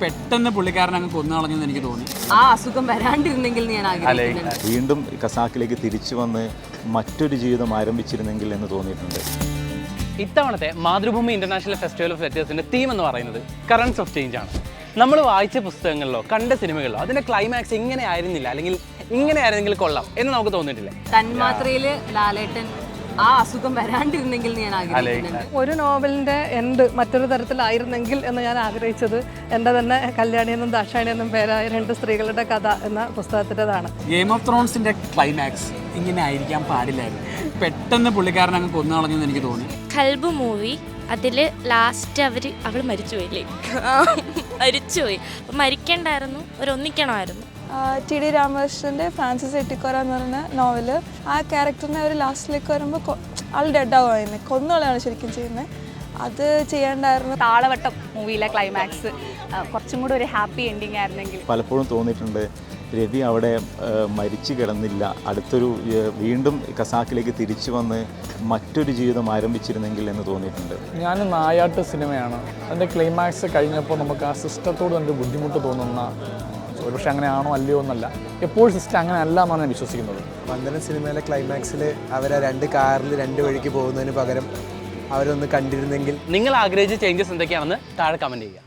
പെട്ടെന്ന് പുള്ളിക്കാരൻ അങ്ങ് കൊന്നു കളഞ്ഞെന്ന് എനിക്ക് തോന്നി. ആ അസുഖം വരാണ്ടിരുന്നെങ്കിൽ ഞാൻ ആഗ്രഹിക്കുന്നു. വീണ്ടും ഖസാക്കിലേക്ക് തിരിച്ചു വന്ന് മറ്റൊരു ജീവിതം ആരംഭിച്ചിരുന്നെങ്കിൽ എന്ന് തോന്നിയിട്ടുണ്ട്. ഇത്തവണത്തെ മാതൃഭൂമി ഇന്റർനാഷണൽ ഫെസ്റ്റിവൽ ഓഫ് ലെറ്റേഴ്സിന്റെ തീം എന്ന് പറയുന്നത് കറൻസ് ഓഫ് ചേഞ്ച് ആണ്. നമ്മൾ വായിച്ച പുസ്തകങ്ങളിലോ കണ്ട സിനിമകളിലോ അതിന്റെ ക്ലൈമാക്സ് ഇങ്ങനെ ആയിരുന്നില്ല, അല്ലെങ്കിൽ ഇങ്ങനെ ആയിരുന്നെങ്കിൽ കൊള്ളാം എന്ന് നമുക്ക് തോന്നിയിട്ടില്ലേ? തന്മാത്രയില് ലാലേട്ടൻ ആ അസുഖം വരാണ്ടിരുന്നെങ്കിൽ ഞാൻ ആഗ്രഹിക്കുന്നു. ഒരു നോവലിൻ്റെ എൻഡ് മറ്റൊരു തരത്തിലായിരുന്നെങ്കിൽ എന്ന് ഞാൻ ആഗ്രഹിച്ചത് എൻ്റെ തന്നെ കല്യാണിയെന്നും ദാക്ഷായണിയെന്നും പേരായ 2 സ്ത്രീകളുടെ കഥ എന്ന പുസ്തകത്തിൻ്റെതാണ്. ഗെയിം ഓഫ് ത്രോൺസിന്റെ ക്ലൈമാക്സ് ഇങ്ങനെ ആയിരിക്കാൻ പാടില്ലായിരുന്നു. പെട്ടെന്ന് പുള്ളിക്കാരൻ അങ്ങ് കൊന്നു കളഞ്ഞെന്ന് എനിക്ക് തോന്നി. കൽബ് മൂവി അതിൽ ലാസ്റ്റ് അവൾ മരിച്ചുപോയില്ലേ? മരിച്ചുപോയി. അപ്പം മരിക്കണ്ടായിരുന്നു, ഒന്നിക്കണമായിരുന്നു. ടി ഡി രാമകൃഷ്ണൻ്റെ ഫ്രാൻസിസ് എട്ടിക്കോറ എന്ന് പറയുന്ന നോവല്, ആ ക്യാരക്ടറിനെ അവർ ലാസ്റ്റിലേക്ക് വരുമ്പോൾ ആൾ ഡെഡാവുമായിരുന്നു, കൊന്നുകളയാണ് ശരിക്കും ചെയ്യുന്നത്. അത് ചെയ്യേണ്ടായിരുന്നു. താളവട്ടം മൂവിയിലെ ക്ലൈമാക്സ് കുറച്ചും കൂടി ഒരു ഹാപ്പി എൻഡിങ് ആയിരുന്നെങ്കിൽ. പലപ്പോഴും തോന്നിയിട്ടുണ്ട് രവി അവിടെ മരിച്ചു കിടന്നില്ല, അടുത്തൊരു വീണ്ടും ഖസാക്കിലേക്ക് തിരിച്ചു വന്ന് മറ്റൊരു ജീവിതം ആരംഭിച്ചിരുന്നെങ്കിൽ എന്ന് തോന്നിയിട്ടുണ്ട്. ഞാൻ നായാട്ട് സിനിമയാണ്, അതിൻ്റെ ക്ലൈമാക്സ് കഴിഞ്ഞപ്പോൾ നമുക്ക് ആ സിസ്റ്റത്തോട് തന്നെ ബുദ്ധിമുട്ട് തോന്നുന്ന, ഒരുപക്ഷെ അങ്ങനെയാണോ അല്ലയോ എന്നല്ല, എപ്പോഴും സിസ്റ്റം അങ്ങനെ അല്ല എന്നാണ് ഞാൻ വിശ്വസിക്കുന്നത്. വന്ദനം സിനിമയിലെ ക്ലൈമാക്സിൽ അവർ 2 കാറിൽ 2 വഴിക്ക് പോകുന്നതിന് പകരം അവരൊന്ന് കണ്ടിരുന്നെങ്കിൽ. നിങ്ങൾ ആഗ്രഹിച്ച ചേഞ്ചസ് എന്തൊക്കെയാണെന്ന് താഴെ കമൻറ്റ് ചെയ്യുക.